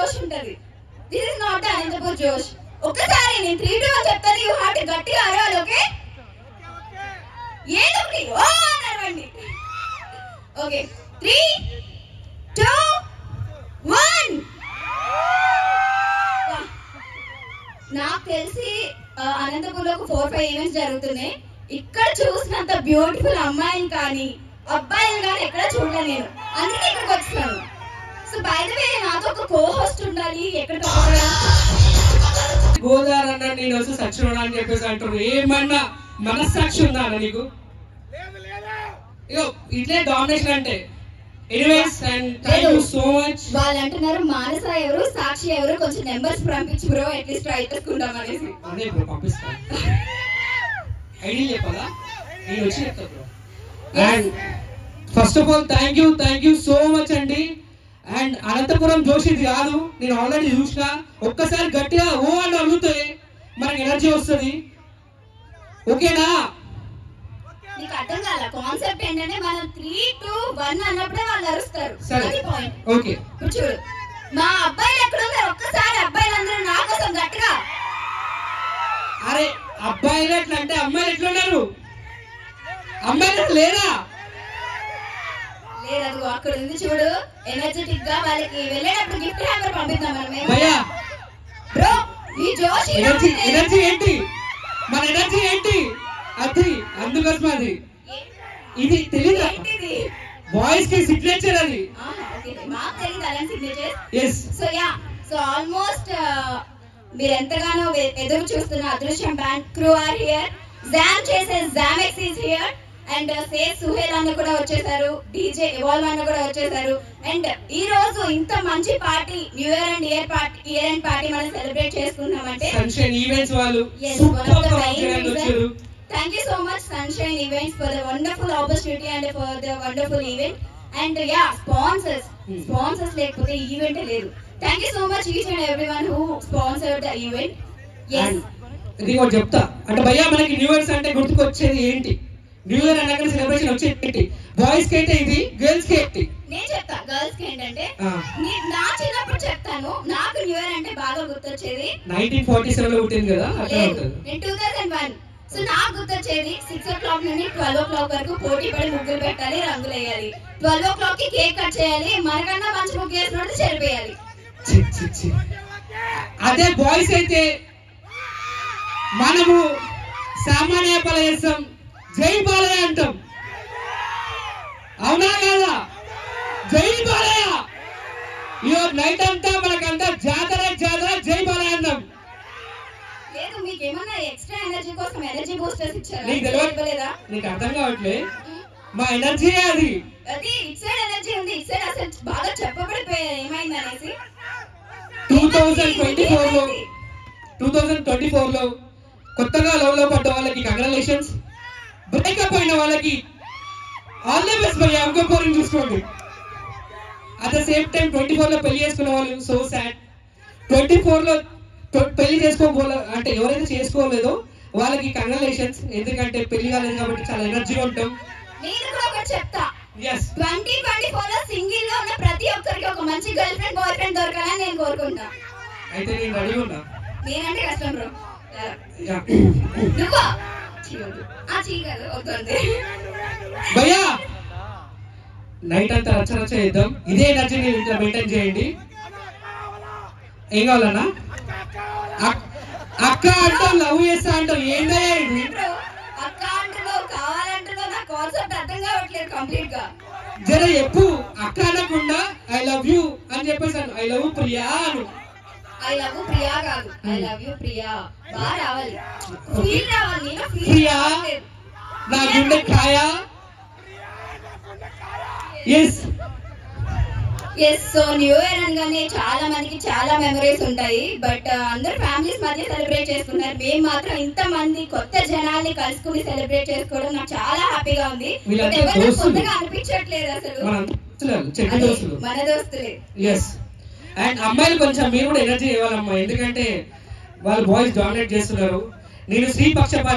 జోష్ ఉంటది. This is not Anantapur జోష్. ఒకసారి నేను 3 2 అని చెప్తాను, యు హావ్ టు గట్టిగా అరవాలి. ఓకే, ఏదో ఒకటి ఓ అరవండి. ఓకే, 3 2 1. నాకు తెలిసి అనంతపూర్లో ఒక 4-5 ఈవెంట్స్ జరుగుతున్నాయి. ఇక్కడ చూసినంత బ్యూటిఫుల్ అమ్మాయిని కానీ అబ్బాయిని కానీ ఎక్కడ చూడలేదు నేను, అందుకే ఇక్కడికి వచ్చాను. సో బై ద వే నాతో ఒక కో హోస్ట్ ఉండాలి. ఎక్కడ గోదావరి అన్న నేను వచ్చి సచ్చినోడా అని చెప్పేసి అంటారు. ఏమన్నా మనస్సాక్షి ఉందా అన్న నీకు? ఇగో ఇట్లే డామినేషన్ అంటే. Anyways and thank you so much. వాళ్ళు అంటున్నారు మానస ఎవరు సాక్షి ఎవరు, కొంచెం నెంబర్స్ పంపించు బ్రో, అట్లీస్ట్ ట్రై చేసుకుంటాం అనేసి. అదే బ్రో పంపిస్తాను. ఐడి చెప్పాలా? నేను వచ్చి చెప్తా bro. And first of all thank you so much అండి. అండ్ అనంతపురం జోష్ ఇది కాదు, నేను ఆల్రెడీ చూసిన. ఒక్కసారి గట్టిగా ఓ అని అడుగుతే మనకి ఎనర్జీ వస్తుంది. ఓకేనా? నీకు అర్థం కాల కాన్సెప్ట్ ఏంటంటే మనం 3 2 1 అన్నప్పుడే వాళ్ళు అరుస్తారు. అది పాయింట్. ఓకే, చూడు మా అబ్బాయిలు ఎక్కడ ఉన్నారు ఒక్కసారి, అబ్బాయిలందరూ నా కోసం గట్టిగా. అరే అబ్బాయిలు ఎట్లా అంటే అమ్మాయిలు ఎట్లా ఉన్నారు? అమ్మాయిలు లేరా? లేదు, అక్కడ ఉంది చూడు ఎనర్జెటిక్ గా. వాళ్ళకి వెళ్ళేటప్పుడు గిఫ్ట్ హ్యాంపర్ పంపిద్దాం మనం. భయ్యా బ్రో ఈ జోష్ ఎనర్జీ ఏంటి? మన ఎనర్జీ ఏంటి? అది అందుకోసం అది ఇది తెలియదు. బాయ్స్ కి సిగ్నేచర్ అది. మాకు తెలియదు అలాంటి సిగ్నేచర్. ఎస్. సో ఆల్మోస్ట్ మీరు ఎంతగానో ఎదురు చూస్తున్న Adrushyam band crew are here. Jam చేసే Jamex is here. And say Suhail అన్న కూడా వచ్చేసారు, డీజే ఎవాల్వ్ అన్న కూడా వచ్చేసారు. అండ్ ఈ రోజు ఇంత మంచి party, new year and year and party మనం సెలబ్రేట్ చేసుకుంటున్నామంటే సన్షైన్ ఈవెంట్స్ వాళ్ళు సూపర్ వచ్చారు. Thank you so much Sunshine Events for the wonderful opportunity and for the wonderful event. And sponsors lekapothe event లేదు. Thank you so much each and everyone who sponsored the event. Yes. ఇది కూడా చెప్తా అంటే భయ్యా మనకి new years అంటే గుర్తుకొచ్చేది ఏంటి? New year అన్నాక సెలబ్రేషన్ వచ్చేది ఏంటి? బాయ్స్ కి అయితే ఇది, గర్ల్స్ కి ఏంటి? నేను చెప్తా గర్ల్స్ కి ఏంటంటే నా చిన్నప్పుడు చెప్తాను. నాకు న్యూ ఇయర్ అంటే బాగా గుర్తొచ్చేది 1947 లో పుట్టింది కదా, అట్లా ఉంటుంది. నేను 2001. సో నాకు గుర్తొచ్చేది 6 o'clock నుండి 12 o'clock వరకు పోటీ పడి ముగ్గులు పెట్టాలి, రంగులు వేయాలి. 12 o'clock కి కేక్ కట్ చేయాలి, మనకన్నా మంచి ముగ్గు వేసినట్టు చెరిపేయాలి. అదే బాయ్స్ అయితే మనము సామాన్య పల చేస్తాం, జై బాలయ్య అంటాం. అవునా కాదా? జై బాలయ్య. ఈరోజు నైట్ అంతా మనకంతా జాతర జై బాలయ్య అంటాం. లేదు మీకు ఏమన్నా ఎక్స్ట్రా ఎనర్జీ కోసం ఎనర్జీ బూస్టర్స్ ఇచ్చారా? నీకు అర్థం కావట్లే, మా ఎనర్జీ అది. ఇట్ సైడ్ ఎనర్జీ ఉంది, ఇట్ సైడ్ అసలు బాగా చెప్పబడిపోయారు ఏమైంది అనేసి. 2024 లో కొత్తగా లవ్ లో పడ్డ వాళ్ళకి కంగ్రాచులేషన్స్. బ్రేకప్ అయిన వాళ్ళకి ఆల్ ది బెస్ట్ భయ్యా. ఇంకో పోరిని చూసుకోండి. అట్ ద సేమ్ టైం 24 లో పెళ్లి చేసుకున్న వాళ్ళు సో సాడ్. 24 లో పెళ్లి చేసుకోవాలి అంటే ఎవరైతే చేసుకోలేదో వాళ్ళకి కంగ్రాచులేషన్స్. ఎందుకంటే పెళ్లి కాలేదు కాబట్టి చాలా ఎనర్జీ ఉంటాం. నేను కూడా ఒకటి చెప్తా. yes 2024 లో సింగిల్ గా ఉన్న ప్రతి ఒక్కరికి ఒక మంచి గర్ల్ ఫ్రెండ్ బాయ్ ఫ్రెండ్ దొరకాలని నేను కోరుకుంటా. అయితే నేను రెడీ ఉన్నా. నేనంటే కష్టం బ్రో. భయ్యా నైట్ అంతా రచ్చ చేద్దాం. ఇదే ఎనర్జీని ఇట్లా మెయింటైన్ చేయండి. ఏం కావాలన్నా? అక్క అంటాం, లవ్ చేస్తా అంటాం. ఏంటయ్యా ఇది? అక్క అంటున్నావు, కావాలంటున్నావు, నా కాన్సెప్ట్ అర్థం కావట్లేదు కంప్లీట్ గా. జర చెప్పు. అక్క అనకుండా ఐ లవ్ యూ అని చెప్పేసి I love Priya Anu. I love Priya కాదు, ఐ లవ్ యూ ప్రియా. బాగా రావాలి, ఫీల్ రావాలి. ప్రియా నా గుండె కాయా. ఎస్ సో న్యూ ఇయర్ అనగానే చాలా మందికి చాలా మెమరీస్ ఉంటాయి. బట్ అందరు ఫ్యామిలీస్ మధ్య సెలబ్రేట్ చేసుకున్నారు. మేము మాత్రం ఇంత మంది కొత్త జనాల్ని కలుసుకుని సెలబ్రేట్ చేసుకోవడం నాకు చాలా హ్యాపీగా ఉంది. కొత్తగా అనిపించట్లేదు అసలు, మన దోస్తులే. అండ్ అమ్మాయిలు కొంచెం మీరు కూడా ఎనర్జీ ఇవ్వాలమ్మా, ఎందుకంటే వాళ్ళు బాయ్స్ డామినేట్ చేస్తున్నారు. నేను శ్రీ పక్షపాత